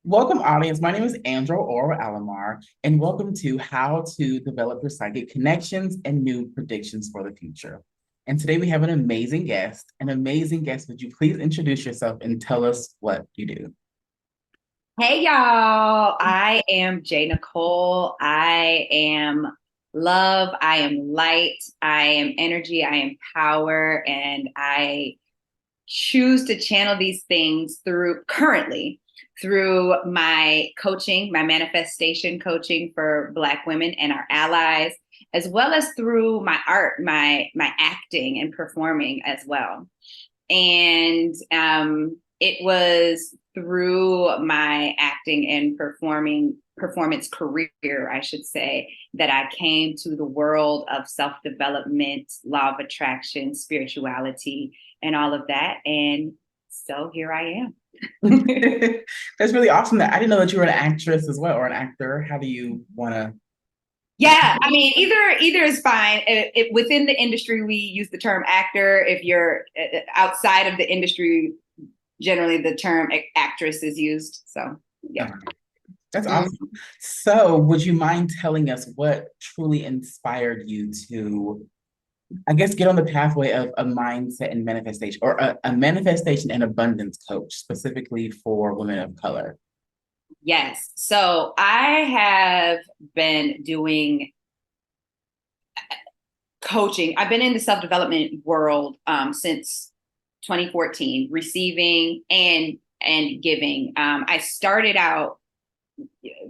Welcome, audience. My name is Andrew Oral Alamar, and welcome to How to Develop Your Psychic Connections and New Predictions for the Future. And today we have an amazing guest. An amazing guest. Would you please introduce yourself and tell us what you do? Hey y'all, I am Nycole. I am love, I am light, I am energy, I am power, and I choose to channel these things through my coaching, my manifestation coaching for Black women and our allies, as well as through my art, my acting and performing as well. And it was through my acting and performance career, I should say, that I came to the world of self-development, law of attraction, spirituality, and all of that. And so here I am. That's really awesome. That I didn't know that you were an actress as well, or an actor. How do you want to? Yeah, I mean, either is fine. Within the industry, we use the term actor. If you're outside of the industry, generally the term actress is used. So, yeah. That's awesome. So, would you mind telling us what truly inspired you to, I guess, get on the pathway of a mindset and manifestation, or a manifestation and abundance coach, specifically for women of color? Yes. So I have been doing coaching. I've been in the self-development world since 2014, receiving and giving. I started out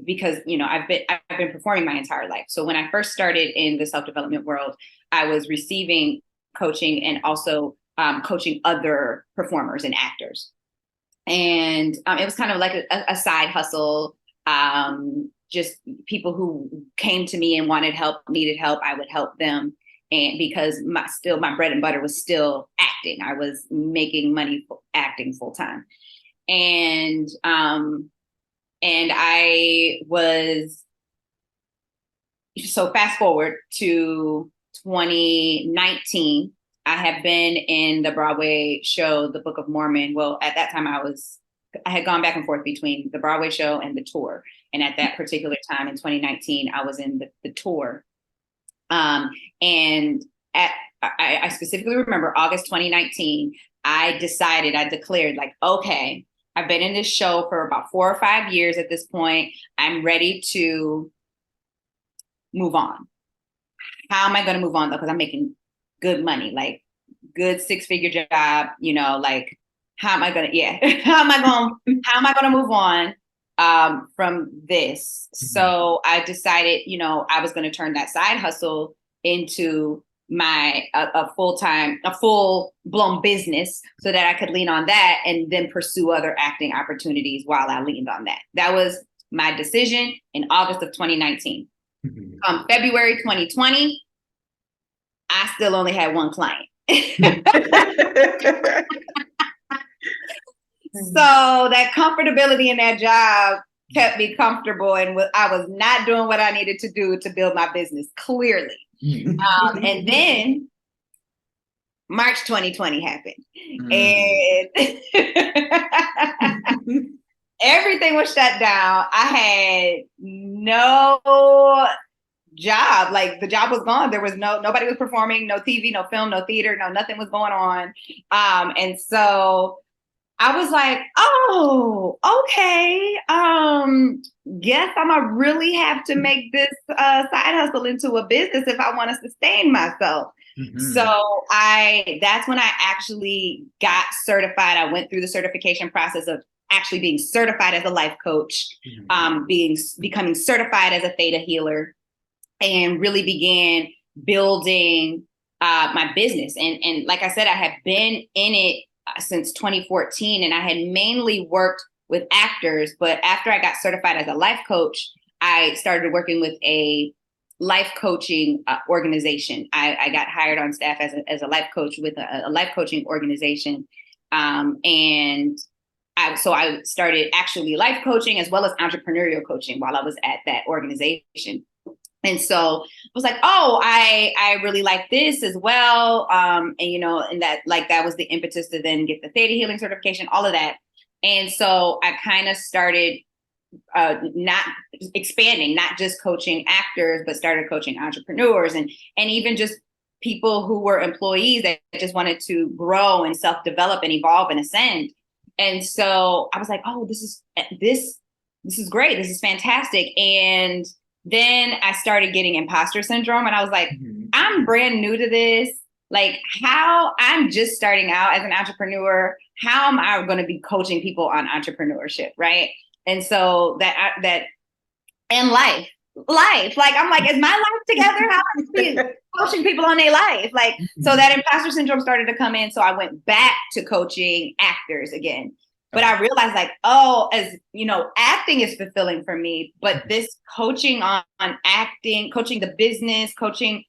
because I've been performing my entire life. So when I first started in the self-development world, I was receiving coaching and also coaching other performers and actors. And it was kind of like a side hustle. Just people who came to me and wanted help, needed help, I would help them. And because my bread and butter was still acting, I was making money acting full time. And I was, so fast forward to 2019. I have been in the Broadway show, The Book of Mormon. Well, at that time I had gone back and forth between the Broadway show and the tour. And at that particular time in 2019, I was in the tour. And I specifically remember August 2019, I declared like, okay, I've been in this show for about 4 or 5 years at this point. I'm ready to move on. How am I going to move on though? Because I'm making good money, like good 6-figure job, like how am I going to, how am I going to move on from this? Mm-hmm. So I decided, I was going to turn that side hustle into a full blown business so that I could lean on that and then pursue other acting opportunities while I leaned on that. That was my decision in August of 2019. Mm-hmm. February 2020, I still only had one client. So that comfortability in that job kept me comfortable, and I was not doing what I needed to do to build my business, clearly. And then March 2020 happened. And everything was shut down. I had no job. Like the job was gone. There was nobody was performing, no TV, no film, no theater, nothing was going on. And so I was like, oh, okay. Guess I'm gonna really have to make this side hustle into a business if I want to sustain myself. Mm-hmm. So that's when I actually got certified. I went through the certification process of actually being certified as a life coach, mm-hmm. Becoming certified as a theta healer, and really began building my business. And like I said, I had been in it since 2014, and I had mainly worked with actors. But after I got certified as a life coach, I started working with a life coaching organization. I got hired on staff as a life coach with a life coaching organization. And I started actually life coaching as well as entrepreneurial coaching while I was at that organization. And so I was like, oh, I really like this as well. And and that was the impetus to then get the theta healing certification, all of that. And so I kind of started not expanding, not just coaching actors, but started coaching entrepreneurs and even just people who were employees that just wanted to grow and self-develop and evolve and ascend. And so I was like, oh, this is great. This is fantastic. And then I started getting imposter syndrome, and I was like, I'm brand new to this. Like, how I'm just starting out as an entrepreneur. How am I going to be coaching people on entrepreneurship, right? And so that and life, like I'm like, is my life together? How am I be coaching people on their life? Like, so that imposter syndrome started to come in. So I went back to coaching actors again. But I realized, like, oh, as you know, acting is fulfilling for me, but this coaching on acting, coaching the business, coaching,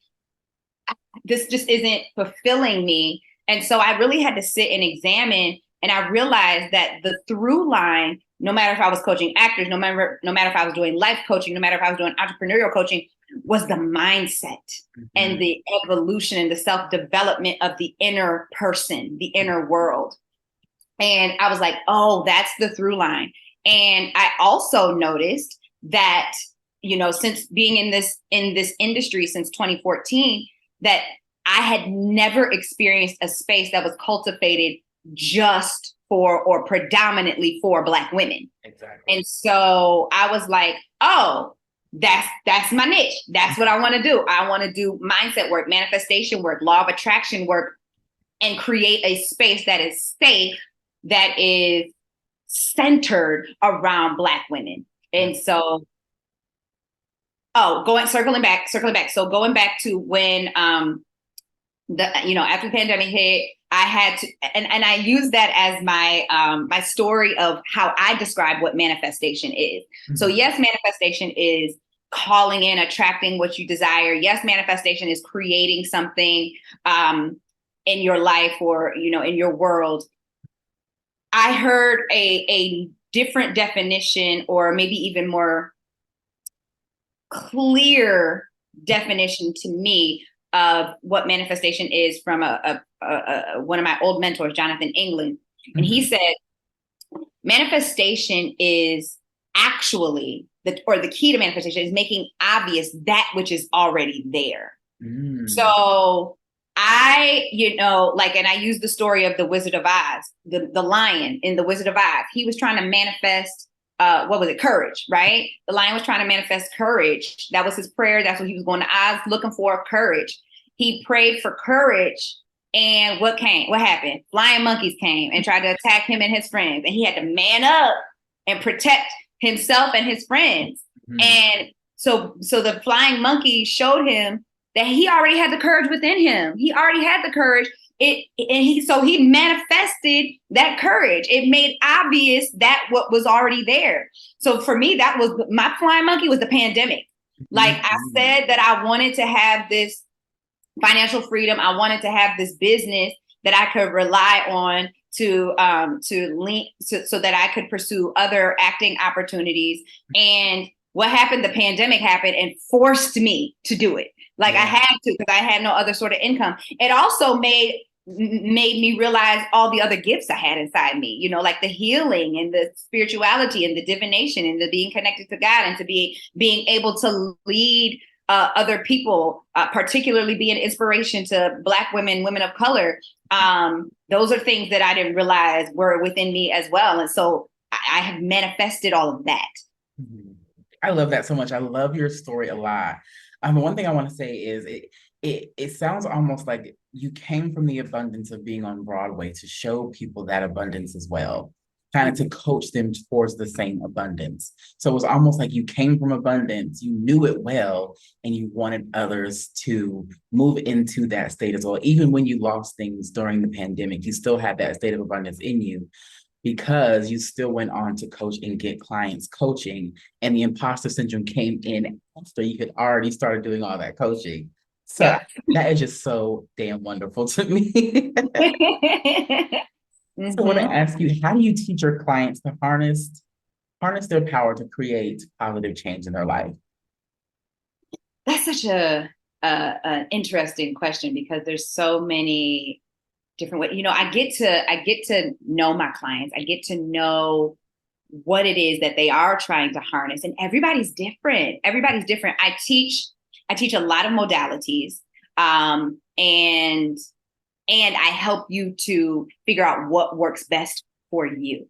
this just isn't fulfilling me. And so I really had to sit and examine, and I realized that the through line, no matter if I was coaching actors, no matter if I was doing life coaching, no matter if I was doing entrepreneurial coaching, was the mindset and the evolution and the self-development of the inner person, the inner world. And I was like, oh, that's the through line. And I also noticed that, since being in this industry since 2014, that I had never experienced a space that was cultivated just for or predominantly for Black women. Exactly. And so I was like, oh, that's my niche. That's what I want to do. I want to do mindset work, manifestation work, law of attraction work, and create a space that is safe, that is centered around Black women. And so, circling back. So going back to when, after the pandemic hit, I had to, and I use that as my, my story of how I describe what manifestation is. So yes, manifestation is calling in, attracting what you desire. Yes, manifestation is creating something, in your life or, in your world. I heard a different definition, or maybe even more clear definition to me of what manifestation is from one of my old mentors, Jonathan England. And he said, manifestation is actually the key to manifestation is making obvious that which is already there. So I, and I use the story of the Wizard of Oz, the lion in the Wizard of Oz. He was trying to manifest, courage, right? The lion was trying to manifest courage. That was his prayer. That's what he was going to Oz looking for, courage. He prayed for courage. And what happened? Flying monkeys came and tried to attack him and his friends. And he had to man up and protect himself and his friends. And so the flying monkey showed him that he already had the courage within him. He already had the courage. So he manifested that courage. It made obvious that what was already there. So for me, that was my flying monkey was the pandemic. Like I said that I wanted to have this financial freedom. I wanted to have this business that I could rely on to link so that I could pursue other acting opportunities. And what happened? The pandemic happened and forced me to do it. Like I had to, because I had no other sort of income. It also made me realize all the other gifts I had inside me, like the healing and the spirituality and the divination and the being connected to God and to being able to lead other people, particularly be an inspiration to Black women, women of color. Those are things that I didn't realize were within me as well. And so I have manifested all of that. I love that so much. I love your story a lot. One thing I want to say is it sounds almost like you came from the abundance of being on Broadway to show people that abundance as well, kind of to coach them towards the same abundance. So it was almost like you came from abundance, you knew it well, and you wanted others to move into that state as well. Even when you lost things during the pandemic, you still had that state of abundance in you, because you still went on to coach and get clients coaching, and the imposter syndrome came in after you had already started doing all that coaching. So that is just so damn wonderful to me. So I want to ask you, how do you teach your clients to harness their power to create positive change in their life? That's such an interesting question because there's so many different ways. I get to know my clients. I get to know what it is that they are trying to harness, and everybody's different. Everybody's different. I teach a lot of modalities, and I help you to figure out what works best for you.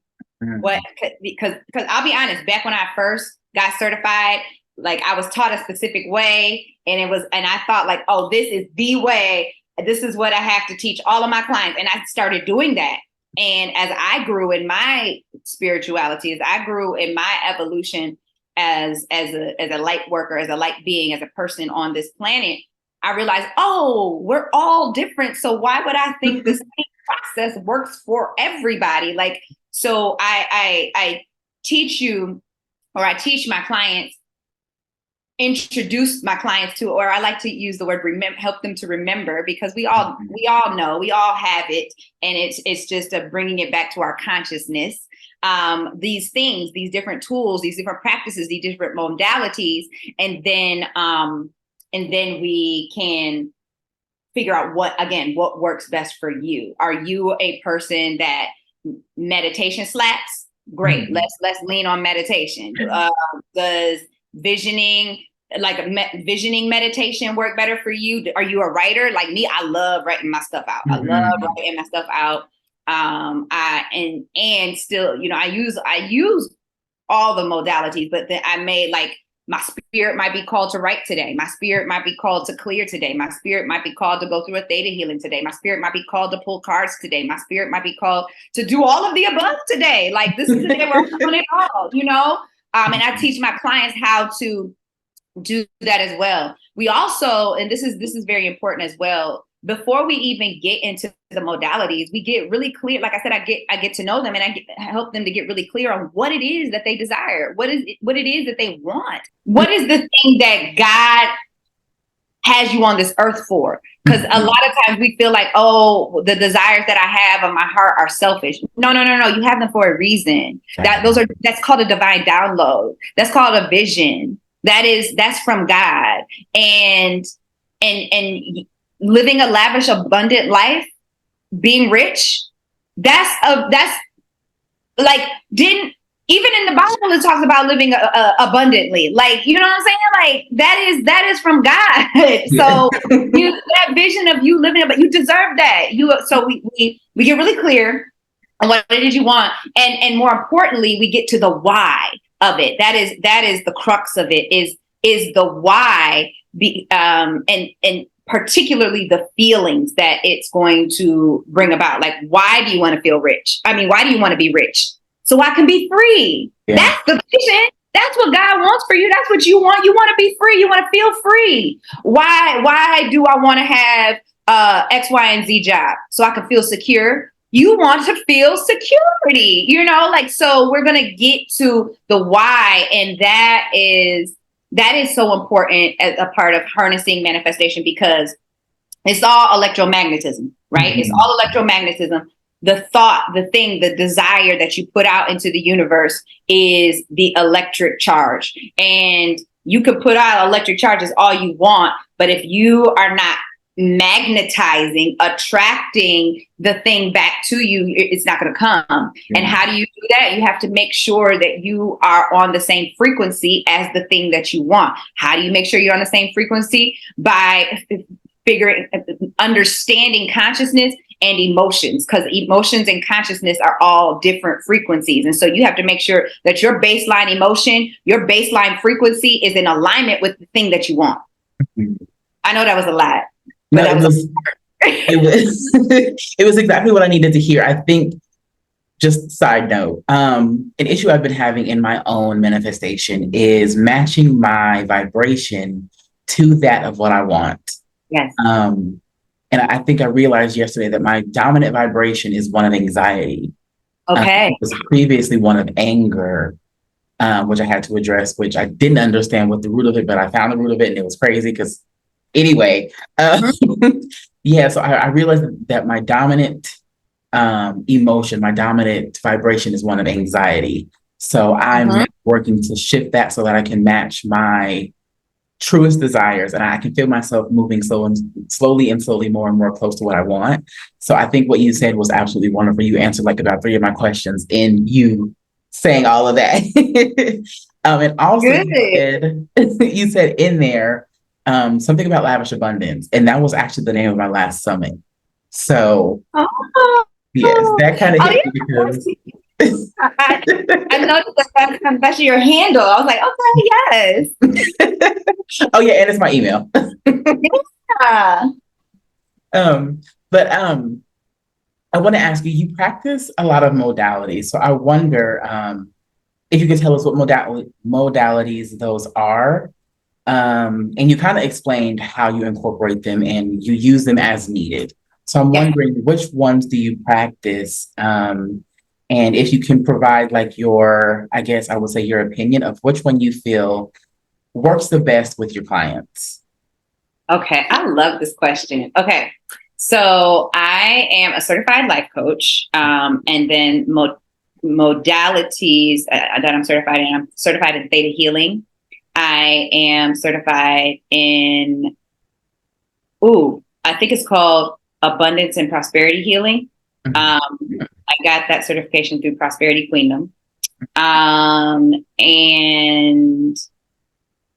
What, because I'll be honest, back when I first got certified, like I was taught a specific way, and I thought like, oh, this is the way. This is what I have to teach all of my clients, and I started doing that. And as I grew in my spirituality, as I grew in my evolution as a light worker, as a light being, as a person on this planet, I realized, oh, we're all different. So why would I think the same process works for everybody? Like, so I teach you, or I teach my clients, introduce my clients to, or I like to use the word help them to remember, because we all know, we all have it, and it's just bringing it back to our consciousness. These things, these different tools, these different practices, these different modalities, and then we can figure out what works best for you. Are you a person that meditation slaps? Great. Mm-hmm. Let's lean on meditation. Does visioning meditation work better for you? Are you a writer like me? I love writing my stuff out. Mm-hmm. I love writing my stuff out. And still, I use all the modalities, but then I made like, my spirit might be called to write today. My spirit might be called to clear today. My spirit might be called to go through a theta healing today. My spirit might be called to pull cards today. My spirit might be called to do all of the above today. Like, this is the day where I'm doing it all, and I teach my clients how to do that as well. We also, and this is very important as well, before we even get into the modalities, we get really clear. Like I said, I get to know them, and I help them to get really clear on what it is that they desire, what it is that they want. What is the thing that God has you on this earth for? Because a lot of times we feel like, oh, the desires that I have of my heart are selfish. No. You have them for a reason. That's called a divine download. That's called a vision. That's from God. And living a lavish, abundant life, being rich, that's like, even in the Bible, it talks about living abundantly. Like, you know what I'm saying? Like, that is from God. So that vision of you living, but you deserve that. So we get really clear on what it is you want. And more importantly, we get to the why of it. That is the crux of it, is the why, and particularly the feelings that it's going to bring about. Like, why do you want to feel rich? I mean, why do you want to be rich? So I can be free. Yeah. That's the vision. That's what God wants for you. That's what you want. You want to be free. You want to feel free. Why do I want to have X, Y, and Z job? So I can feel secure. You want to feel security, so we're going to get to the why. And that is so important as a part of harnessing manifestation, because it's all electromagnetism, right? Mm-hmm. It's all electromagnetism. The thought, the thing, the desire that you put out into the universe is the electric charge. And you can put out electric charges all you want, but if you are not magnetizing, attracting the thing back to you, it's not going to come. Mm-hmm. And how do you do that? You have to make sure that you are on the same frequency as the thing that you want. How do you make sure you're on the same frequency? By understanding consciousness and emotions, because emotions and consciousness are all different frequencies. And so you have to make sure that your baseline emotion, your baseline frequency is in alignment with the thing that you want. Mm-hmm. I know that was a lot. No, it was exactly what I needed to hear. I think, just side note, an issue I've been having in my own manifestation is matching my vibration to that of what I want. Yes. And I think I realized yesterday that my dominant vibration is one of anxiety. Okay. It was previously one of anger, which I had to address, which I didn't understand what the root of it, but I found the root of it, and it was crazy because anyway, so I realized that my dominant emotion, my dominant vibration is one of anxiety. So I'm now working to shift that so that I can match my truest desires, and I can feel myself moving slowly and slowly more and more close to what I want. So I think what you said was absolutely wonderful. You answered like about 3 of my questions in you saying all of that. And also you said in there something about lavish abundance, and that was actually the name of my last summit. So yes, that kind of hit me because I noticed that's especially your handle. I was like, okay, yes. Oh yeah, and it's my email. Yeah. But I want to ask you, you practice a lot of modalities. So I wonder if you could tell us what modalities those are. And you kind of explained how you incorporate them and you use them as needed. So I'm wondering, which ones do you practice? And if you can provide like your, I guess I would say your opinion of which one you feel works the best with your clients. Okay, I love this question. Okay, so I am a certified life coach, and then modalities that I'm certified in. I'm certified in theta healing. I am certified in, I think it's called abundance and prosperity healing. I got that certification through Prosperity Queendom. And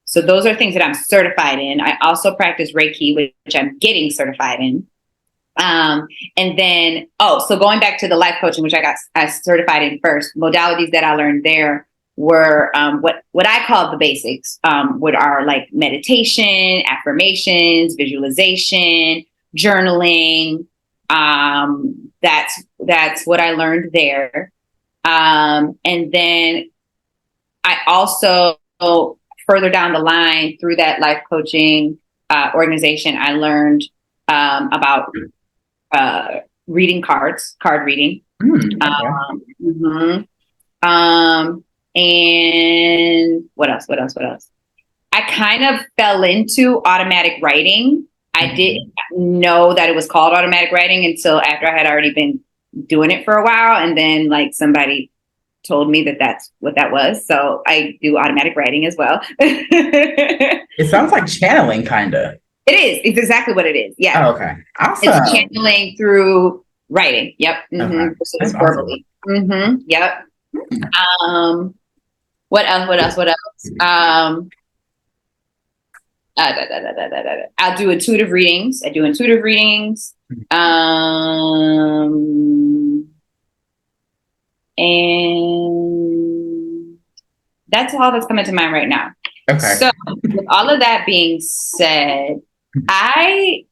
so those are things that I'm certified in. I also practice Reiki, which I'm getting certified in. And then, so going back to the life coaching, which I certified in first, modalities that I learned there were what I call the basics, what are like meditation, affirmations, visualization, journaling. That's what I learned there. And then I also, further down the line through that life coaching organization, I learned about reading card reading. And what else? I kind of fell into automatic writing. I didn't know that it was called automatic writing until after I had already been doing it for a while. And then like somebody told me that that's what that was. So I do automatic writing as well. It sounds like channeling, kind of. It is. It's exactly what it is. Yeah. Oh, okay. Awesome. It's channeling through writing. Yep. Okay. Versus verbally. Awesome. Yep. What else? I'll do intuitive readings. And that's all that's coming to mind right now. Okay. So with all of that being said, I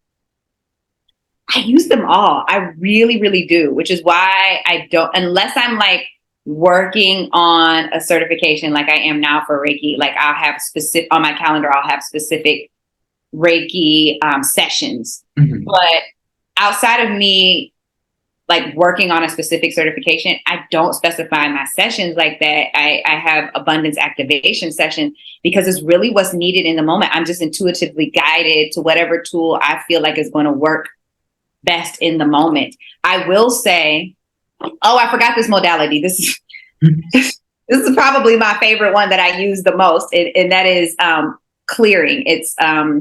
use them all. I really, really do, which is why I don't, unless I'm like working on a certification like I am now for Reiki, like I'll have specific on my calendar, I'll have specific Reiki sessions. But outside of me like working on a specific certification, I don't specify my sessions like that. I have abundance activation session because it's really what's needed in the moment. I'm just intuitively guided to whatever tool I feel like is going to work best in the moment. I will say, I forgot this modality. This is probably my favorite one that I use the most, and that is clearing. It's a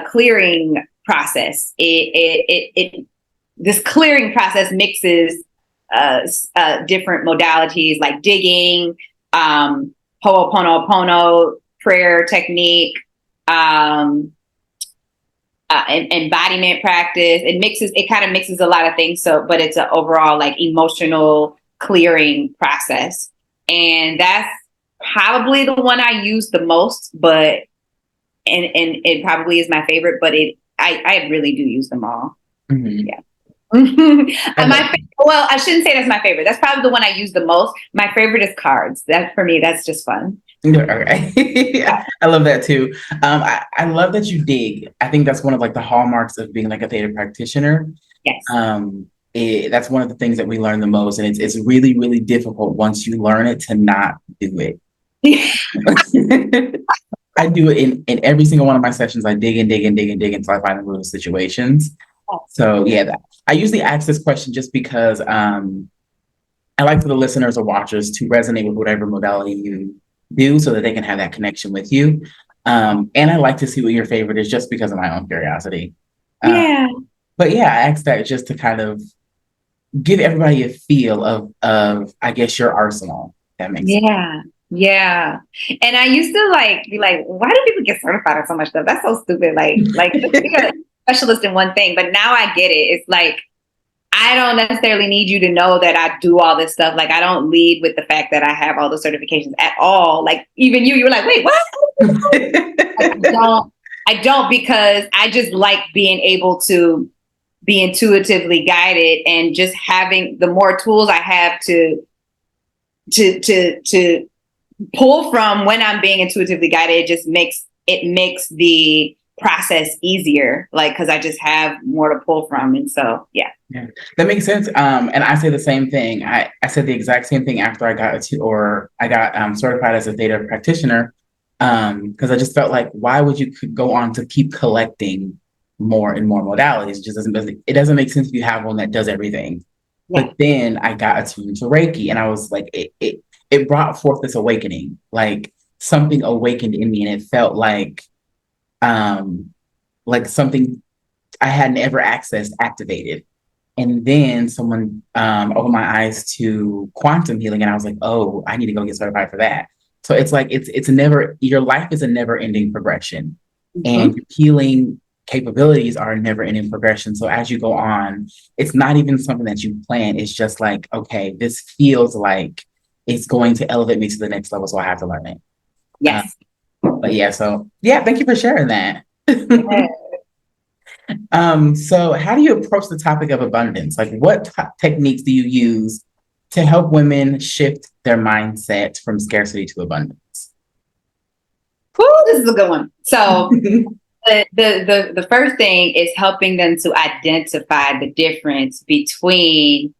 clearing process. This clearing process mixes different modalities like digging, Ho'oponopono prayer technique, embodiment practice. It kind of mixes a lot of things. But it's an overall like emotional clearing process. And that's probably the one I use the most, but it probably is my favorite, but I really do use them all. Yeah. Well, I shouldn't say that's my favorite. That's probably the one I use the most. My favorite is cards. That for me, that's just fun. Okay. I love that too. I love that you dig. I think that's one of like the hallmarks of being like a theta practitioner. Yes. That's one of the things that we learn the most. And it's really, really difficult once you learn it to not do it. I do it in every single one of my sessions. I dig and dig and dig and dig until I find the little situations. So yeah, I usually ask this question just because I like for the listeners or watchers to resonate with whatever modality you do so that they can have that connection with you. And I like to see what your favorite is just because of my own curiosity. Uh, Yeah. but yeah, I asked that just to kind of give everybody a feel of I guess your arsenal. That makes sense. Yeah. Yeah. And I used to be like, why do people get certified on so much stuff? That's so stupid. Like just be a specialist in one thing. But now I get it. It's like, I don't necessarily need you to know that I do all this stuff. Like I don't lead with the fact that I have all the certifications at all. Like even you were like, wait, what? I don't because I just like being able to be intuitively guided and just having the more tools I have to pull from when I'm being intuitively guided, it makes the process easier. Like because I just have more to pull from. And so Yeah, that makes sense. And I say the same thing. I said the exact same thing after I got certified as a data practitioner. Because I just felt like, why would you go on to keep collecting more and more modalities? It doesn't make sense if you have one that does everything. yeah. But then I got attuned to Reiki, and I was like, it brought forth this awakening, like something awakened in me, and it felt like something I hadn't ever accessed activated. And then someone opened my eyes to quantum healing, and I was like, "Oh, I need to go get certified for that." So it's like it's never your life is a never ending progression, Mm-hmm. and your healing capabilities are a never ending progression. So as you go on, it's not even something that you plan. It's just like, okay, this feels like it's going to elevate me to the next level, so I have to learn it. Uh, Yes. but yeah, so yeah, thank you for sharing that. Yeah. So how do you approach the topic of abundance? Like what techniques do you use to help women shift their mindset from scarcity to abundance? Woo, this is a good one. So the first thing is helping them to identify the difference between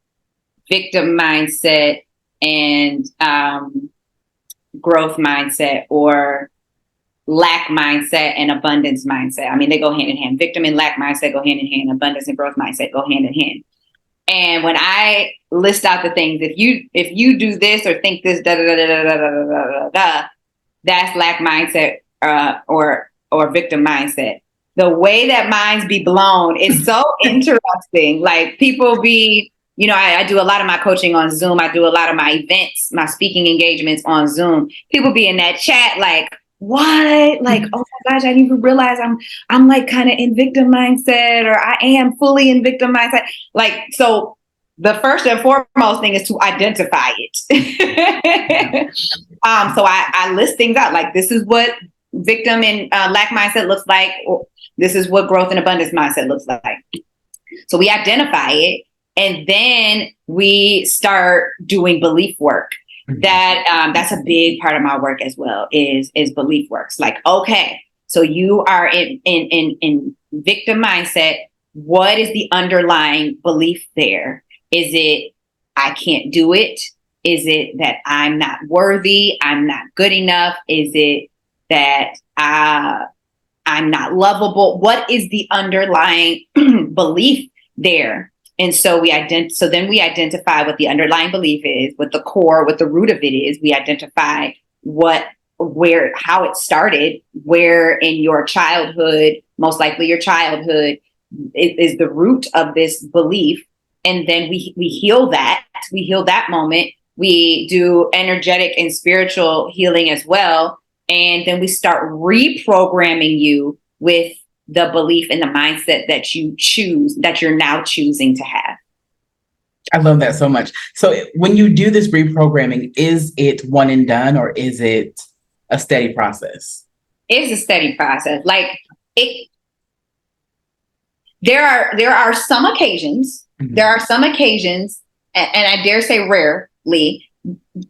victim mindset and growth mindset or lack mindset and abundance mindset. I mean, they go hand in hand. Victim and lack mindset go hand in hand. Abundance and growth mindset go hand in hand. And when I list out the things, if you do this or think this, da da da da da da da da da, that's lack mindset or victim mindset. The way that minds be blown is so interesting. Like people be, I do a lot of my coaching on Zoom. I do a lot of my events, my speaking engagements on Zoom. People be in that chat like, what? Like, oh my gosh, I didn't even realize I'm like kind of in victim mindset, or I am fully in victim mindset. Like, so the first and foremost thing is to identify it. So I list things out like this is what victim and lack mindset looks like. Or this is what growth and abundance mindset looks like. So we identify it, and then we start doing belief work. That's a big part of my work as well. Is belief works. Like, okay, so you are in victim mindset. What is the underlying belief there? Is it I can't do it? Is it that I'm not worthy? I'm not good enough? Is it that I'm not lovable? What is the underlying belief there? And so then we identify what the underlying belief is, what the core, what the root of it is. We identify how it started, where in your childhood, most likely your childhood is the root of this belief. And then we heal that. We heal that moment. We do energetic and spiritual healing as well. And then we start reprogramming you with the belief and the mindset that you're now choosing to have. I love that so much. So when you do this reprogramming, is it one and done or is it a steady process? It's a steady process. Like there are some occasions, Mm-hmm. and I dare say rarely,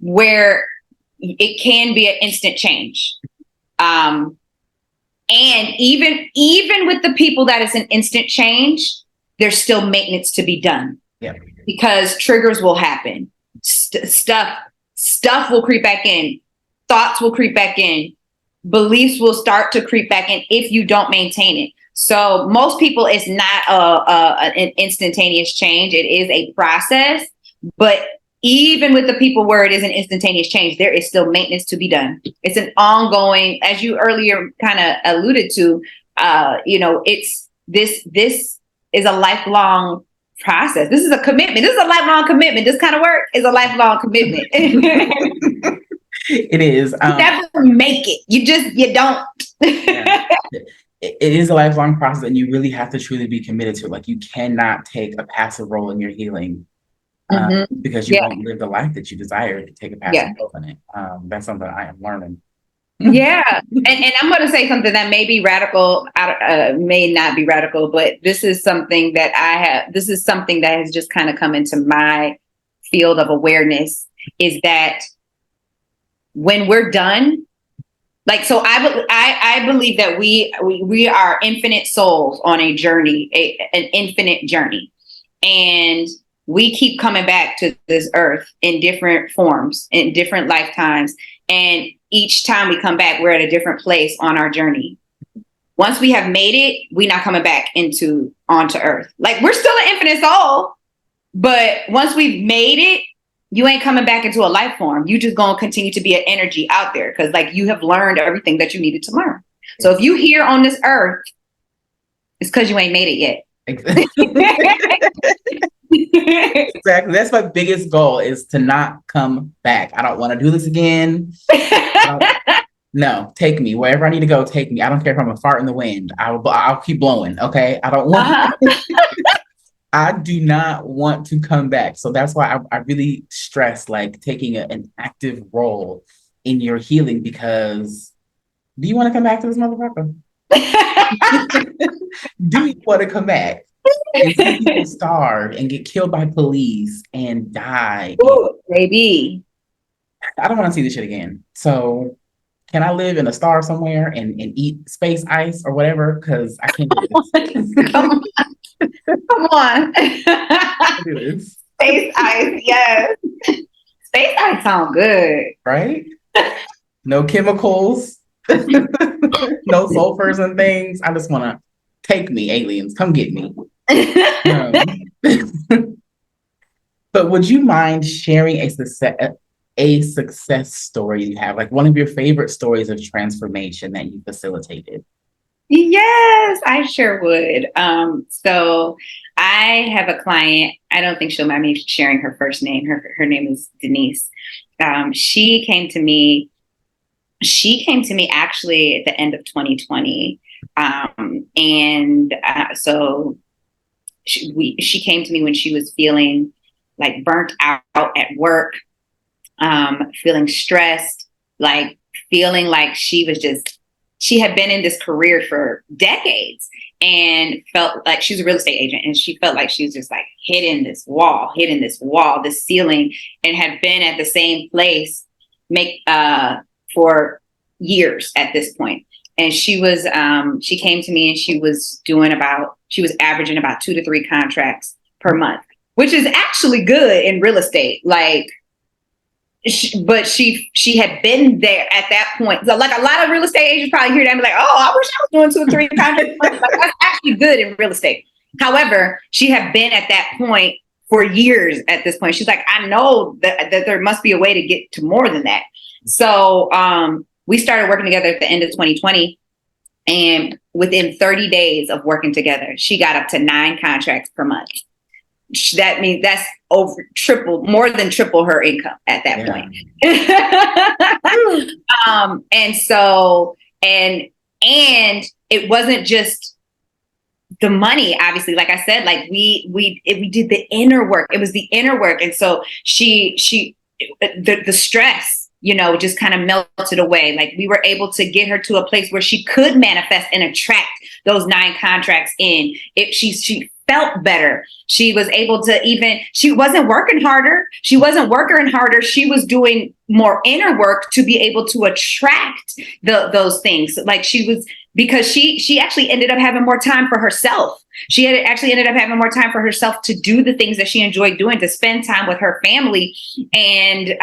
where it can be an instant change. And even with the people that is an instant change, there's still maintenance to be done. Yeah. Because triggers will happen. Stuff will creep back in. Thoughts will creep back in. Beliefs will start to creep back in if you don't maintain it. So most people, it's not an instantaneous change. It is a process, but even with the people where it is an instantaneous change, there is still maintenance to be done. It's an ongoing, as you earlier kind of alluded to, it's this is a lifelong process. This is a commitment. This is a lifelong commitment. This kind of work is a lifelong commitment. It is. You never make it. You don't. Yeah. It is a lifelong process, and you really have to truly be committed to it. Like, you cannot take a passive role in your healing because you won't live the life that you desire to take a passive role in it. That's something I am learning. Yeah. And I'm going to say something that may be radical, may not be radical, but this is something that this is something that has just kind of come into my field of awareness, is that when we're done, like, so I believe that we are infinite souls on a journey, an infinite journey. And we keep coming back to this earth in different forms, in different lifetimes. And each time we come back, we're at a different place on our journey. Once we have made it, we're not coming back onto earth. Like, we're still an infinite soul, but once we've made it, you ain't coming back into a life form. You just gonna continue to be an energy out there, because like, you have learned everything that you needed to learn. So if you here on this earth, it's because you ain't made it yet. Exactly. That's my biggest goal, is to not come back. I don't want to do this again. No, take me wherever I need to go. Take me. I don't care if I'm a fart in the wind. I'll keep blowing. Okay. I don't want. I do not want to come back. So that's why I really stress like taking an active role in your healing, because do you want to come back to this motherfucker? Do you want to come back and see people starve and get killed by police and die? Ooh, baby. I don't want to see this shit again. So can I live in a star somewhere and eat space ice or whatever? Because I can't do this. Come on. Space ice, yes. Space ice sound good. Right? No chemicals, no sulfurs and things. I just want to take me, aliens. Come get me. But would you mind sharing a success story you have? Like, one of your favorite stories of transformation that you facilitated? Yes, I sure would. So I have a client. I don't think she'll mind me sharing her first name. Her name is Denise. She came to me actually at the end of 2020. So she came to me when she was feeling like burnt out at work, feeling stressed, like feeling like she had been in this career for decades and felt like she was a real estate agent, and she felt like she was just like hitting this wall, this ceiling, and had been at the same place for years at this point. And she came to me, and she was averaging about 2 to 3 contracts per month, which is actually good in real estate. Like, but she had been there at that point. So like, a lot of real estate agents probably hear that and be like, oh, I wish I was doing 2 or 3 contracts. Like, that's actually good in real estate. However, she had been at that point for years at this point. She's like, I know that there must be a way to get to more than that. So we started working together at the end of 2020. And within 30 days of working together, she got up to 9 contracts per month. That means that's more than triple her income at that point. And it wasn't just the money, obviously. Like I said, like we did the inner work. It was the inner work. And so the stress, just kind of melted away. Like, we were able to get her to a place where she could manifest and attract those 9 contracts in. She felt better. She was able to she wasn't working harder. She was doing more inner work to be able to attract those things. Like, because she actually ended up having more time for herself. She had actually ended up having more time for herself to do the things that she enjoyed doing, to spend time with her family. And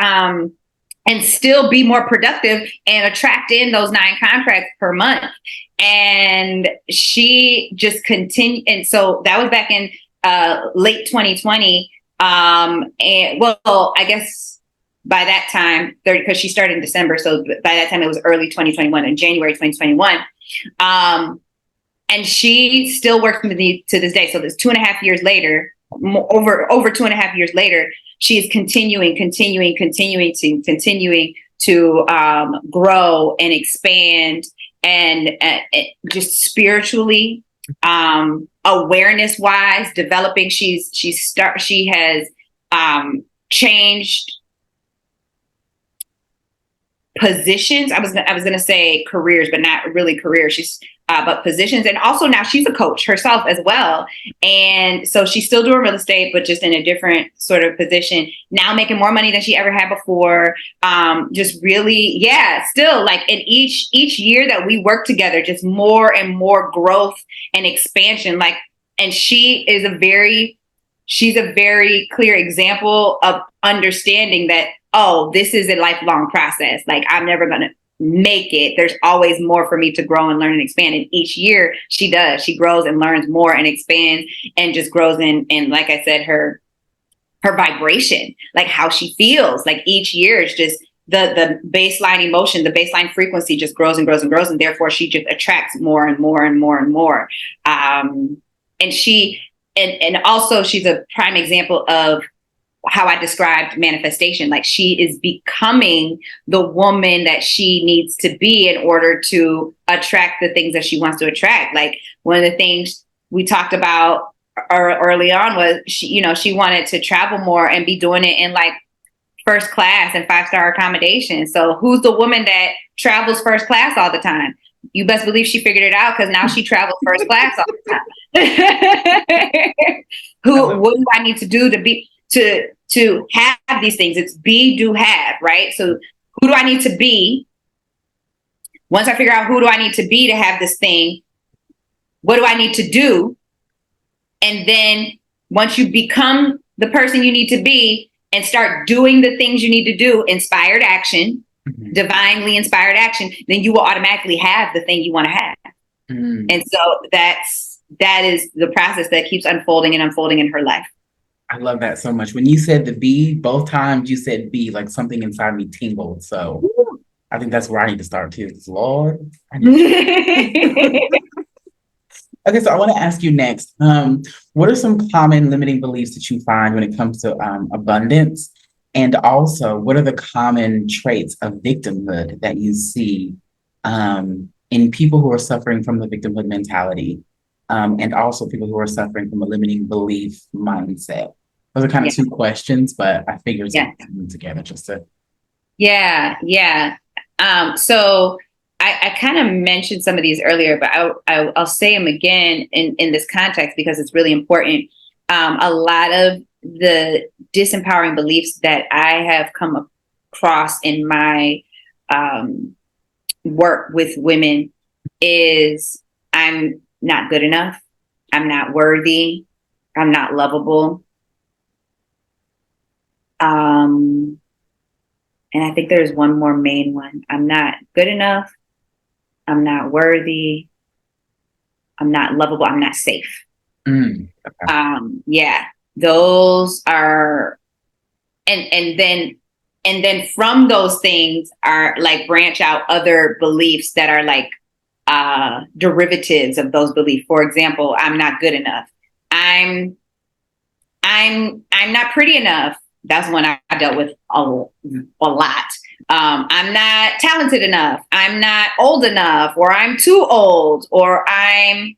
and still be more productive and attract in those 9 contracts per month. And she just continued. And so that was back in late 2020. And well, I guess by that time, because she started in December. So by that time it was early 2021, in January 2021. And she still works with me to this day. So there's 2.5 years later, over 2.5 years later, she is continuing to grow and expand, and just spiritually, awareness wise, developing. She has changed positions. I was gonna say careers, but not really careers. She's but positions, and also now she's a coach herself as well. And so she's still doing real estate, but just in a different sort of position. Now making more money than she ever had before. Just really, still like in each year that we work together, just more and more growth and expansion. Like, and she's a very clear example of understanding that, oh, this is a lifelong process. Like, I'm never going to make it. There's always more for me to grow and learn and expand. And each year she does. She grows and learns more and expands, and just grows in, like I said, her vibration, like how she feels. Like each year is just the baseline emotion, the baseline frequency just grows and grows and grows. And therefore she just attracts more and more and more and more. And also she's a prime example of how I described manifestation. Like, she is becoming the woman that she needs to be in order to attract the things that she wants to attract. Like, one of the things we talked about early on was she wanted to travel more and be doing it in like first class and 5-star accommodation. So who's the woman that travels first class all the time? You best believe she figured it out, because now she travels first class all the time. What do I need to do to have these things? It's be, do, have, right? So who do I need to be? Once I figure out who do I need to be to have this thing, what do I need to do? And then once you become the person you need to be and start doing the things you need to do, inspired action, divinely inspired action, then you will automatically have the thing you want to have. And so that is the process that keeps unfolding and unfolding in her life. I love that so much. When you said the B, both times you said B, like something inside me tingled. So I think that's where I need to start too. Lord. Okay, so I want to ask you next, what are some common limiting beliefs that you find when it comes to abundance? And also, what are the common traits of victimhood that you see in people who are suffering from the victimhood mentality, and also people who are suffering from a limiting belief mindset? Those are kind of two questions, but I figured them together just to. So I kind of mentioned some of these earlier, but I'll say them again in this context because it's really important. A lot of the disempowering beliefs that I have come across in my work with women is, I'm not good enough, I'm not worthy, I'm not lovable. And I think there's one more main one. I'm not good enough, I'm not worthy, I'm not lovable, I'm not safe. Okay. Those are, and then from those things are like branch out other beliefs that are like derivatives of those beliefs. For example, I'm not good enough. I'm not pretty enough. That's one I dealt with a lot. I'm not talented enough. I'm not old enough, or I'm too old, or I'm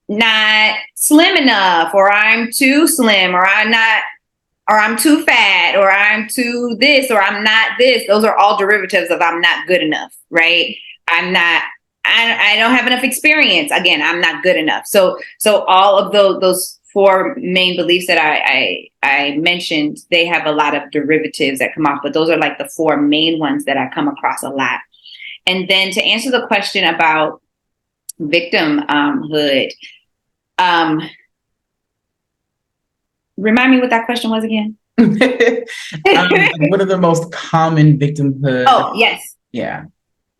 not slim enough, or I'm too slim, or I'm too fat, or I'm too this, or I'm not this. Those are all derivatives of I'm not good enough, right? I don't have enough experience. Again, I'm not good enough. So all of those four main beliefs that I mentioned, they have a lot of derivatives that come off, but those are like the four main ones that I come across a lot. And then to answer the question about victimhood, remind me what that question was again. What are the most common victimhood? Oh, yes. Yeah.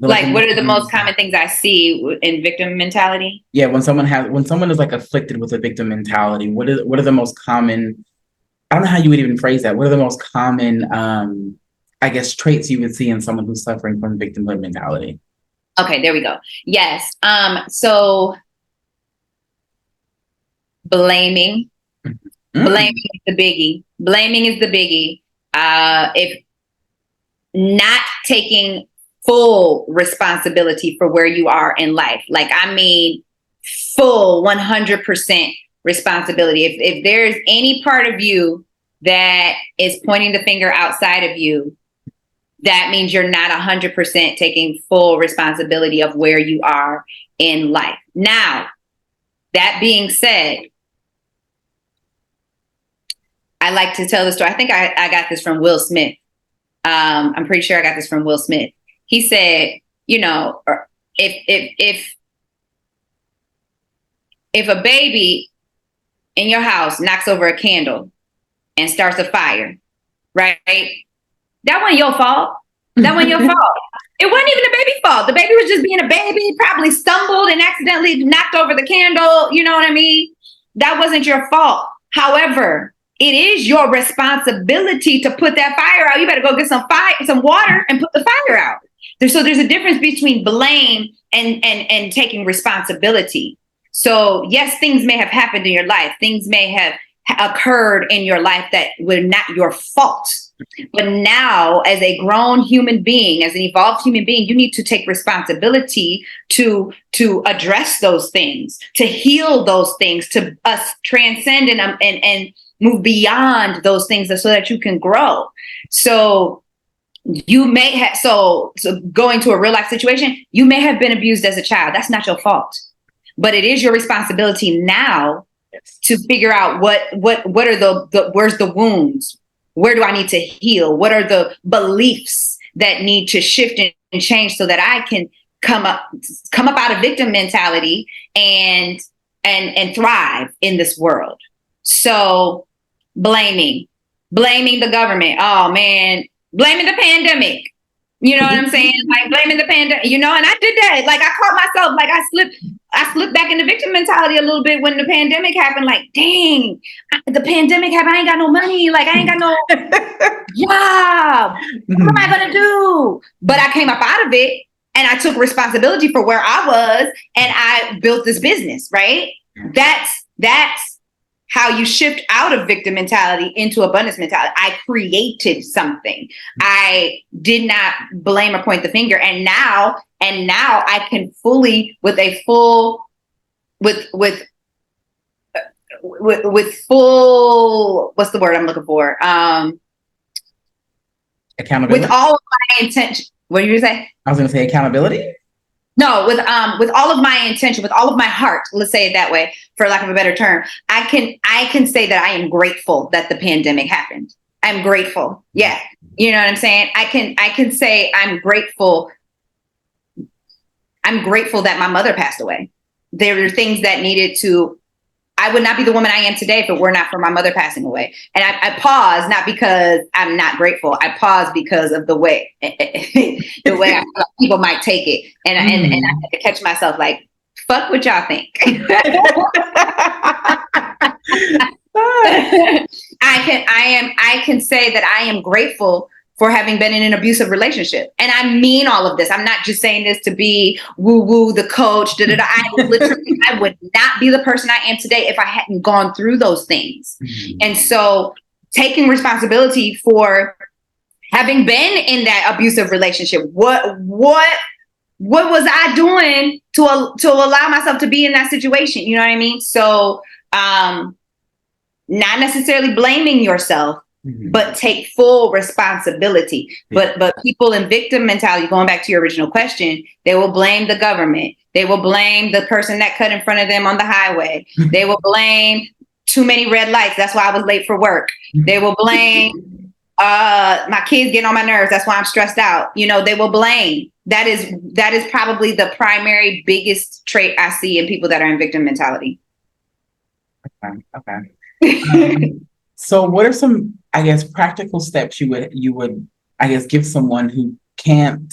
Like, what are the most common things I see in victim mentality? Yeah, when someone is like afflicted with a victim mentality, what are the most common, I don't know how you would even phrase that. What are the most common I guess traits you would see in someone who's suffering from victimhood mentality? Okay, there we go. Yes. So blaming. Blaming is the biggie. Blaming is the biggie. If not taking full responsibility for where you are in life, like, I mean, full 100% responsibility. If there's any part of you that is pointing the finger outside of you, that means you're not 100% taking full responsibility of where you are in life. Now, that being said, I like to tell the story. I think I got this from Will Smith. I'm pretty sure I got this from Will Smith. He said, you know, if a baby in your house knocks over a candle and starts a fire, right? That wasn't your fault. That wasn't your fault. It wasn't even the baby's fault. The baby was just being a baby, probably stumbled and accidentally knocked over the candle. You know what I mean? That wasn't your fault. However, it is your responsibility to put that fire out. You better go get some water and put the fire out. So there's a difference between blame and taking responsibility. So yes, things may have happened in your life. Things may have occurred in your life that were not your fault. But now, as a grown human being, as an evolved human being, you need to take responsibility to address those things, to heal those things, to transcend and move beyond those things so that you can grow. So you may have, so going to a real life situation, you may have been abused as a child. That's not your fault, but it is your responsibility now to figure out what are the where's the wounds? Where do I need to heal? What are the beliefs that need to shift and change so that I can come up out of victim mentality and thrive in this world? So blaming the government. Oh man, blaming the pandemic. You know what I'm saying? Like, blaming the pandemic, and I did that. Like, I caught myself, like, I slipped back into victim mentality a little bit when the pandemic happened. Like, dang, the pandemic happened. I ain't got no money. Like, I ain't got no job. What am I going to do? But I came up out of it and I took responsibility for where I was and I built this business, right? That's how you shift out of victim mentality into abundance mentality. I created something. I did not blame or point the finger. And now I can fully, with full, what's the word I'm looking for? Accountability. With all of my intention. What did you say? I was going to say accountability. No, with all of my intention, with all of my heart, let's say it that way, for lack of a better term, I can say that I am grateful that the pandemic happened. I'm grateful. Yeah. You know what I'm saying? I can say I'm grateful. I'm grateful that my mother passed away. There were things that I would not be the woman I am today if it were not for my mother passing away. And I pause, not because I'm not grateful. I pause because of the way I feel like people might take it. And I had to catch myself, like, fuck what y'all think. I can say that I am grateful for having been in an abusive relationship. And I mean all of this. I'm not just saying this to be woo-woo, the coach, da-da-da. I would not be the person I am today if I hadn't gone through those things. Mm-hmm. And so taking responsibility for having been in that abusive relationship, what was I doing to allow myself to be in that situation? You know what I mean? So not necessarily blaming yourself, mm-hmm. but take full responsibility. Yeah. But people in victim mentality, going back to your original question, they will blame the government. They will blame the person that cut in front of them on the highway. They will blame too many red lights. That's why I was late for work. They will blame my kids getting on my nerves. That's why I'm stressed out. They will blame. That is probably the primary biggest trait I see in people that are in victim mentality. Okay. So what are some, I guess, practical steps you would, I guess, give someone who can't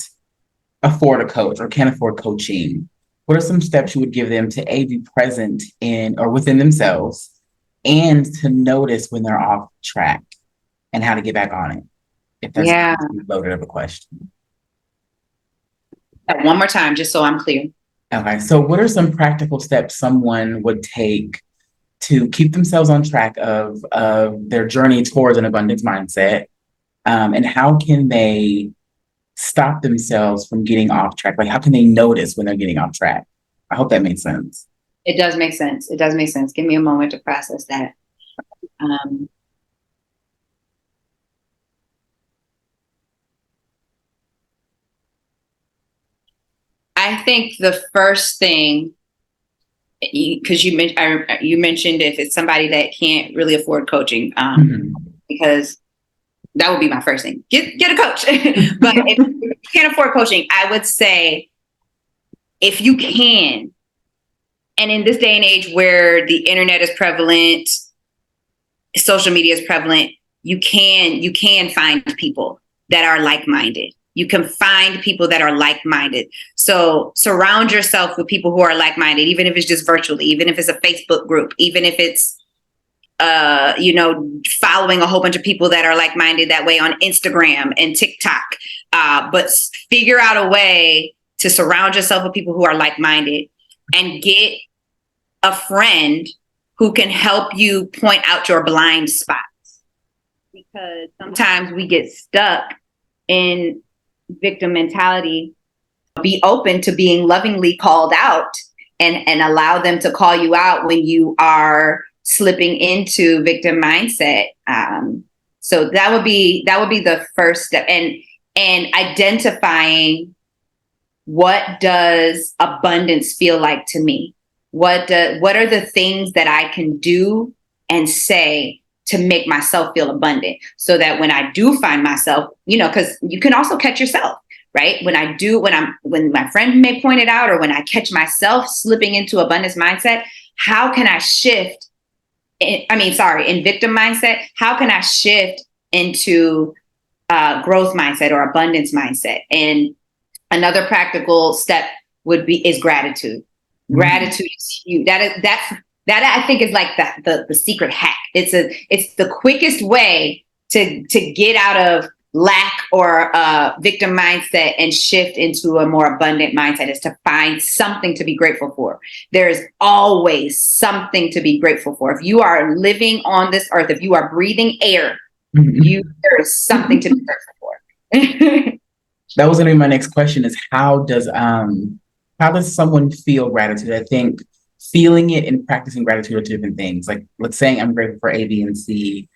afford a coach or can't afford coaching? What are some steps you would give them to A, be present in or within themselves and to notice when they're off track and how to get back on it? If that's Yeah. too loaded of a question. One more time, just so I'm clear. Okay, so what are some practical steps someone would take to keep themselves on track of their journey towards an abundance mindset? And how can they stop themselves from getting off track? Like, how can they notice when they're getting off track? I hope that makes sense. It does make sense. It does make sense. Give me a moment to process that. Um, I think the first thing, because you mentioned if it's somebody that can't really afford coaching, because that would be my first thing. Get a coach. But if you can't afford coaching, I would say if you can, and in this day and age where the internet is prevalent, social media is prevalent, you can find people that are like-minded. You can find people that are like-minded. So surround yourself with people who are like-minded, even if it's just virtually, even if it's a Facebook group, even if it's following a whole bunch of people that are like-minded that way on Instagram and TikTok. But figure out a way to surround yourself with people who are like-minded and get a friend who can help you point out your blind spots. Because sometimes we get stuck in victim mentality. Be open to being lovingly called out and allow them to call you out when you are slipping into victim mindset. So that would be the first step, and identifying what does abundance feel like to me. What are the things that I can do and say to make myself feel abundant, so that when I do find myself, because you can also catch yourself, right? When my friend may point it out, or when I catch myself slipping into abundance mindset, how can I shift? In victim mindset, how can I shift into growth mindset or abundance mindset? And another practical step is gratitude. Mm-hmm. Gratitude is huge. That I think is like the secret hack. It's the quickest way to get out of lack or victim mindset and shift into a more abundant mindset, is to find something to be grateful for. There is always something to be grateful for. If you are living on this earth, if you are breathing air, there is something to be grateful for. That was going to be my next question: is how does someone feel gratitude? I think feeling it and practicing gratitude are two different things. Like, let's say I'm grateful for A, B, and C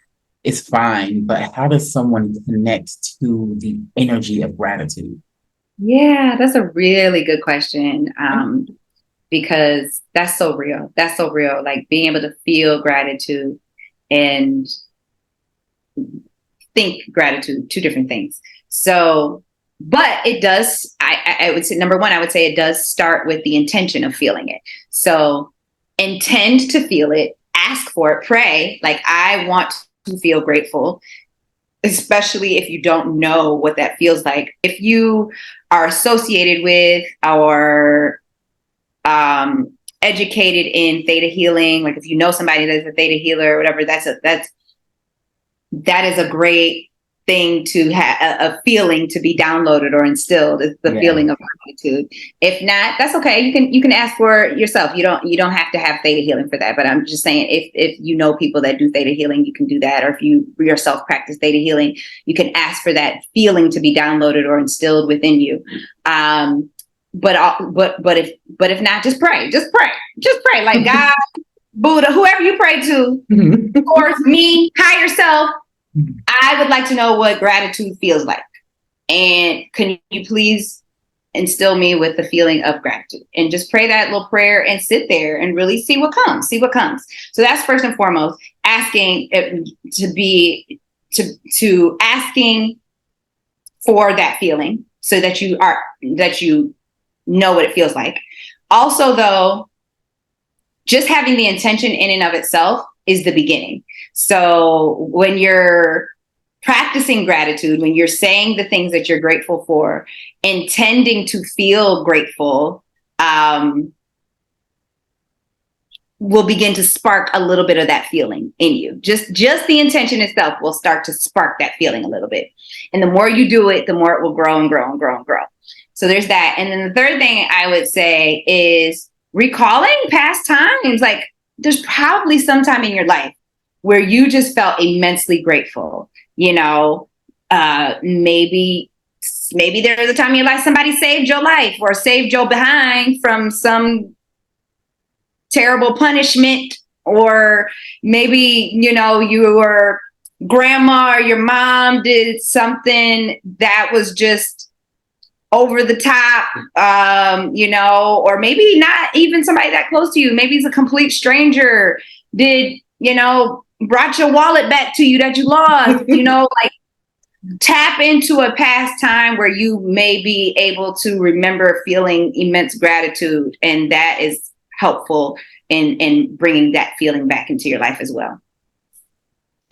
is fine, but how does someone connect to the energy of gratitude? Yeah, that's a really good question. Because that's so real. That's so real. Like being able to feel gratitude and think gratitude, two different things. So, but it does, I would say, number one, I would say it does start with the intention of feeling it. So intend to feel it, ask for it, pray, like, I want to feel grateful, especially if you don't know what that feels like. If you are associated with or educated in theta healing, like if you know somebody that's a theta healer or whatever, that is a great thing to have, a feeling to be downloaded or instilled, is the feeling of gratitude. If not, that's okay. You can ask for it yourself. You don't have to have theta healing for that. But I'm just saying, if you know people that do theta healing, you can do that. Or if you yourself practice theta healing, you can ask for that feeling to be downloaded or instilled within you. But if not, just pray. Just pray. Like God, Buddha, whoever you pray to, of course, me, higher self. I would like to know what gratitude feels like. And can you please instill me with the feeling of gratitude? And just pray that little prayer and sit there and really see what comes. So that's first and foremost, asking to asking for that feeling, so that you know what it feels like. Also, though, just having the intention in and of itself is the beginning. So when you're practicing gratitude, when you're saying the things that you're grateful for, intending to feel grateful, will begin to spark a little bit of that feeling in you. Just the intention itself will start to spark that feeling a little bit. And the more you do it, the more it will grow and grow and grow and grow. So there's that. And then the third thing I would say is recalling past times. Like, there's probably some time in your life where you just felt immensely grateful. You know, maybe there was a time in your life somebody saved your life or saved your behind from some terrible punishment, or maybe, you know, your grandma or your mom did something that was just over the top, you know, or maybe not even somebody that close to you. Maybe it's a complete stranger did, you know, brought your wallet back to you that you lost, you know, like tap into a past time where you may be able to remember feeling immense gratitude. And that is helpful in bringing that feeling back into your life as well.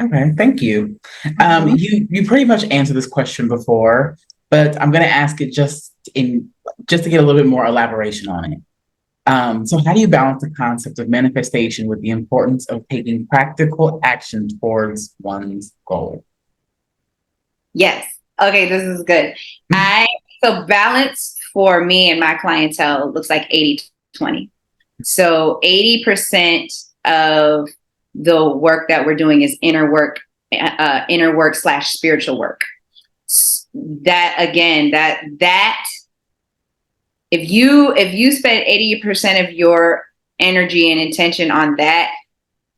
Okay, thank you. You pretty much answered this question before, but I'm going to ask it just to get a little bit more elaboration on it. So how do you balance the concept of manifestation with the importance of taking practical action towards one's goal? Yes. Okay, this is good. So balance for me and my clientele looks like 80-20. So 80% of the work that we're doing is inner work / spiritual work. That again, that if you spend 80% of your energy and intention on that,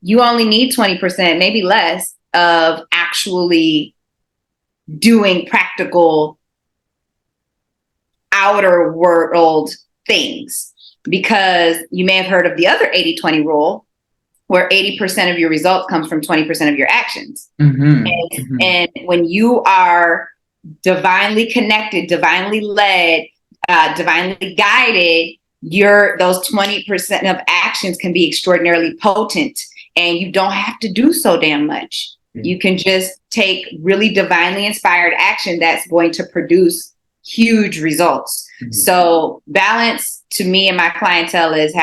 you only need 20%, maybe less, of actually doing practical outer world things. Because you may have heard of the other 80-20 rule, where 80% of your results comes from 20% of your actions. And when you are divinely connected, divinely led, divinely guided, those 20% of actions can be extraordinarily potent, and you don't have to do so damn much. You can just take really divinely inspired action that's going to produce huge results. So balance to me and my clientele is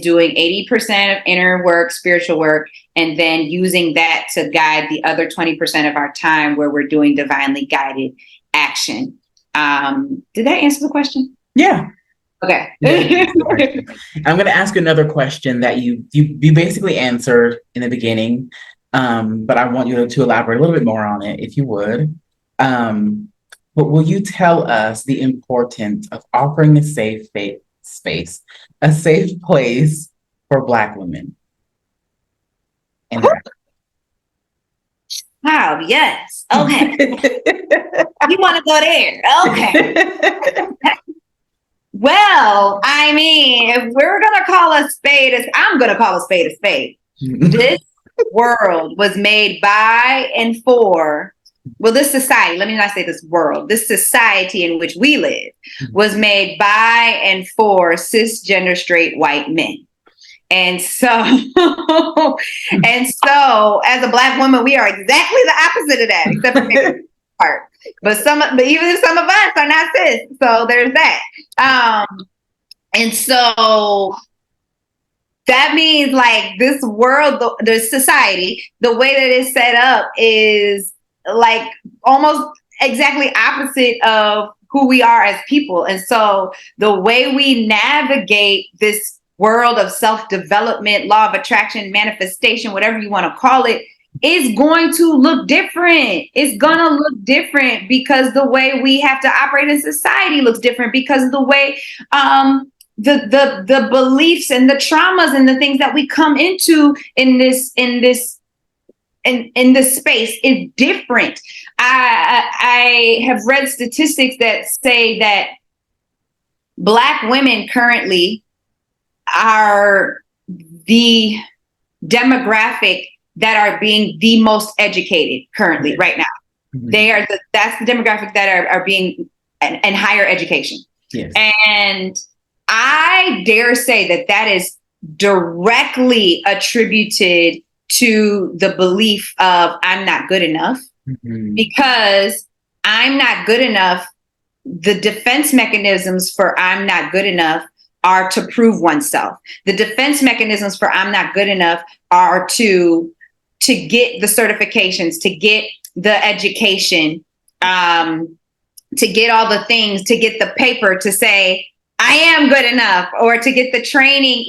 doing 80% of inner work, spiritual work, and then using that to guide the other 20% of our time where we're doing divinely guided action. Did that answer the question? Yeah. Okay. I'm going to ask another question that you basically answered in the beginning, but I want you to elaborate a little bit more on it, if you would. But will you tell us the importance of offering a safe space, a safe place for Black women? Wow, yes. Okay. You want to go there? Okay. Well, I mean, if we're going to call a spade, I'm going to call a spade a spade. This world was made by and for, well, this society, let me not say this world, this society in which we live was made by and for cisgender straight white men. And so, as a Black woman, we are exactly the opposite of that, except for the part. But even some of us are not cis, so there's that. And so that means, like, this world, the society, the way that it's set up is like almost exactly opposite of who we are as people. And so the way we navigate this world of self-development, law of attraction, manifestation, whatever you want to call it, is going to look different. It's going to look different because the way we have to operate in society looks different, because the way the beliefs and the traumas and the things that we come into in this space is different. I have read statistics that say that Black women currently are the demographic that are being the most educated currently right now. That's the demographic that are being in higher education. Yes. And I dare say that is directly attributed to the belief of I'm not good enough, because I'm not good enough. The defense mechanisms for I'm not good enough are to prove oneself. The defense mechanisms for I'm not good enough are to get the certifications, to get the education, to get all the things, to get the paper to say I am good enough, or to get the training,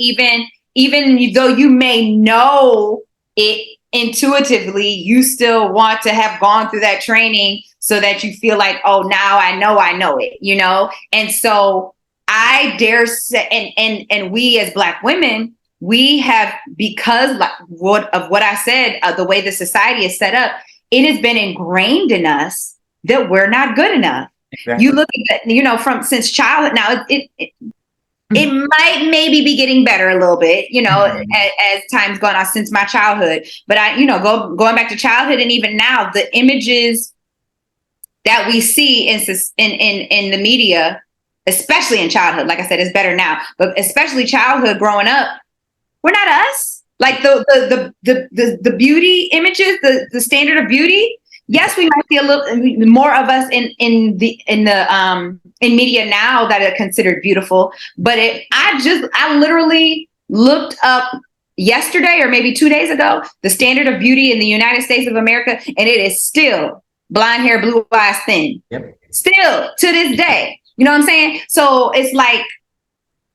even though you may know it intuitively, you still want to have gone through that training so that you feel like, oh, now I know it, you know? And so I dare say, and we as Black women, we have, because like what I said, the way the society is set up, it has been ingrained in us that we're not good enough. Exactly. You look at, you know, since childhood. Now it might maybe be getting better a little bit, you know, as time's gone on since my childhood. But going back to childhood, and even now, the images that we see in the media, especially in childhood, like I said, it's better now, but especially childhood, growing up, we're not us. Like the beauty images, the standard of beauty. Yes, we might see a little more of us in media now that are considered beautiful. But I literally looked up yesterday, or maybe 2 days ago, the standard of beauty in the United States of America, and it is still blonde hair, blue eyes, thin. Yep. Still to this day. You know what I'm saying? So it's like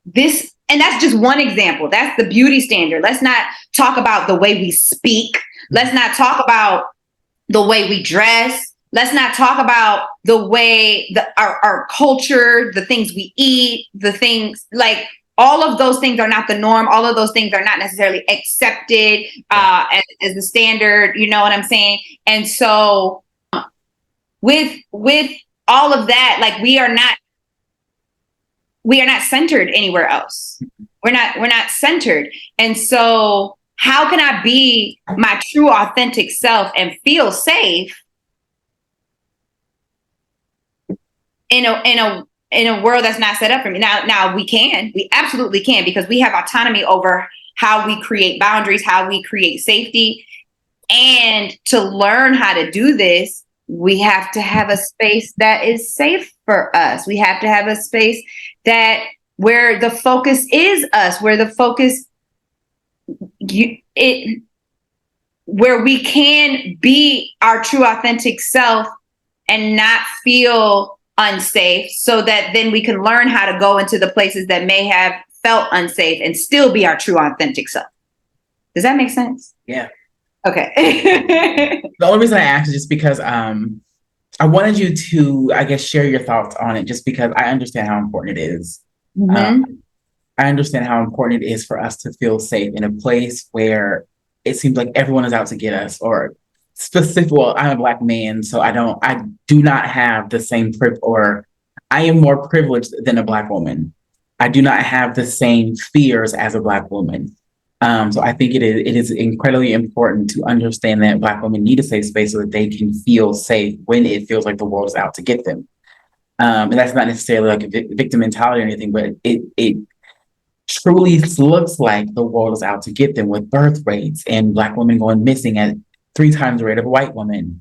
this. And that's just one example. That's the beauty standard. Let's not talk about the way we speak. Let's not talk about the way we dress. Let's not talk about the way our culture, the things we eat, the things like all of those things are not the norm. All of those things are not necessarily accepted as the standard. You know what I'm saying? And so with all of that, like we are not centered anywhere else. We're not centered. And so how can I be my true authentic self and feel safe in a world that's not set up for me? Now we absolutely can, because we have autonomy over how we create boundaries, how we create safety. And to learn how to do this, we have to have a space that is safe for us. We have to have a space where the focus is us, where the focus where we can be our true authentic self and not feel unsafe, so that then we can learn how to go into the places that may have felt unsafe and still be our true authentic self. Does that make sense? Yeah. Okay. The only reason I asked is just because I wanted you to, I guess, share your thoughts on it, just because I understand how important it is. I understand how important it is for us to feel safe in a place where it seems like everyone is out to get us, or well, I'm a Black man, so I do not have the same or I am more privileged than a Black woman. I do not have the same fears as a Black woman. So I think it is incredibly important to understand that Black women need a safe space so that they can feel safe when it feels like the world is out to get them. And that's not necessarily like a victim mentality or anything, but it truly looks like the world is out to get them, with birth rates and Black women going missing at 3 times the rate of a white woman.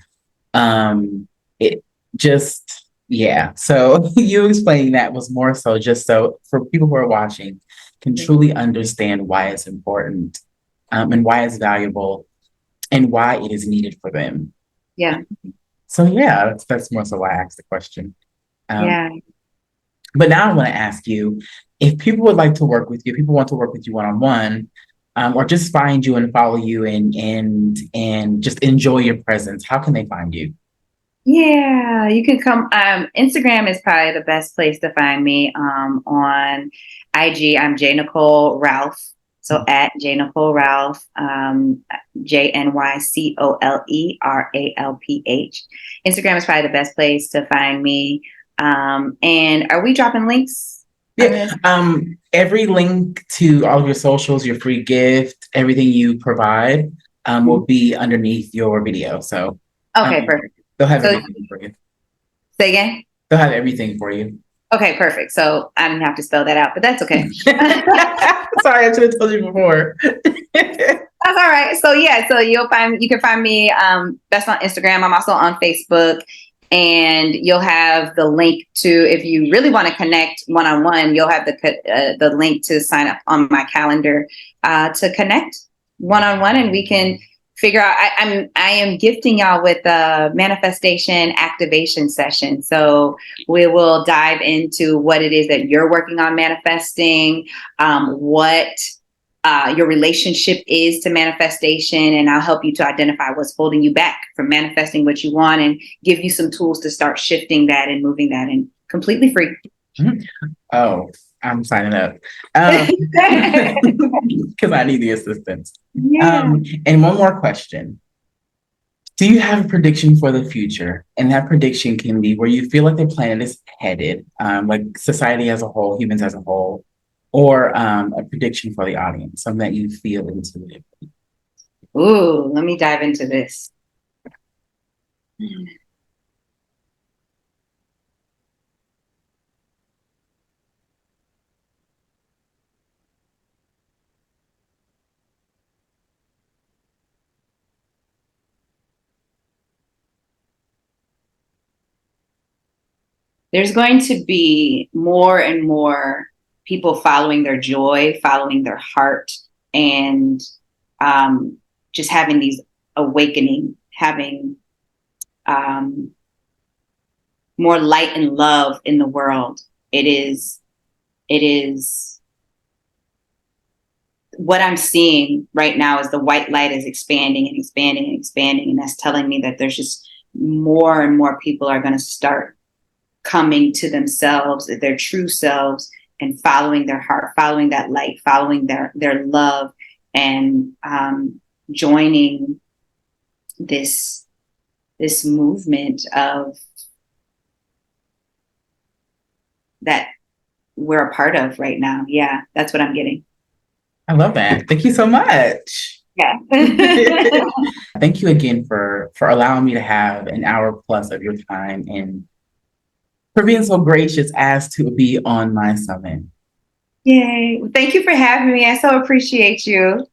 It just, yeah. So you explaining that was more so just so for people who are watching can truly understand why it's important, and why it's valuable, and why it is needed for them. Yeah. So yeah, that's more so why I asked the question. Yeah. But now I want to ask you, if people would like to work with you, people want to work with you one-on-one, or just find you and follow you and just enjoy your presence, how can they find you? Yeah, you can come. Instagram is probably the best place to find me. On IG, I'm Nycole Ralph. So at Nycole Ralph, JNYCOLERALPH. Instagram is probably the best place to find me. And are we dropping links? Yeah. Every link to all of your socials, your free gift, everything you provide, will be underneath your video. So okay, perfect. They'll have everything for you. Say again? They'll have everything for you. Okay, perfect. So I didn't have to spell that out, but that's okay. Sorry, I should have told you before. That's all right. So yeah, so you can find me best on Instagram. I'm also on Facebook, and you'll have the link to, if you really want to connect one on one, you'll have the link to sign up on my calendar to connect one on one, and we can figure out. I am gifting y'all with a manifestation activation session. So we will dive into what it is that you're working on manifesting, what your relationship is to manifestation, and I'll help you to identify what's holding you back from manifesting what you want, and give you some tools to start shifting that and moving that, and completely free. Oh, I'm signing up because I need the assistance. Yeah. And one more question. Do you have a prediction for the future? And that prediction can be where you feel like the planet is headed, like society as a whole, humans as a whole, or a prediction for the audience, something that you feel intuitively. Ooh, let me dive into this. There's going to be more and more people following their joy, following their heart, and just having these awakening, having more light and love in the world. It is what I'm seeing right now is the white light is expanding and expanding and expanding. And that's telling me that there's just more and more people are going to start coming to themselves, their true selves, and following their heart, following that light, following their love, and joining this movement of that we're a part of right now. Yeah, that's what I'm getting. I love that. Thank you so much. Yeah. Thank you again for allowing me to have an hour plus of your time and for being so gracious as to be on my summit. Yay. Thank you for having me. I so appreciate you.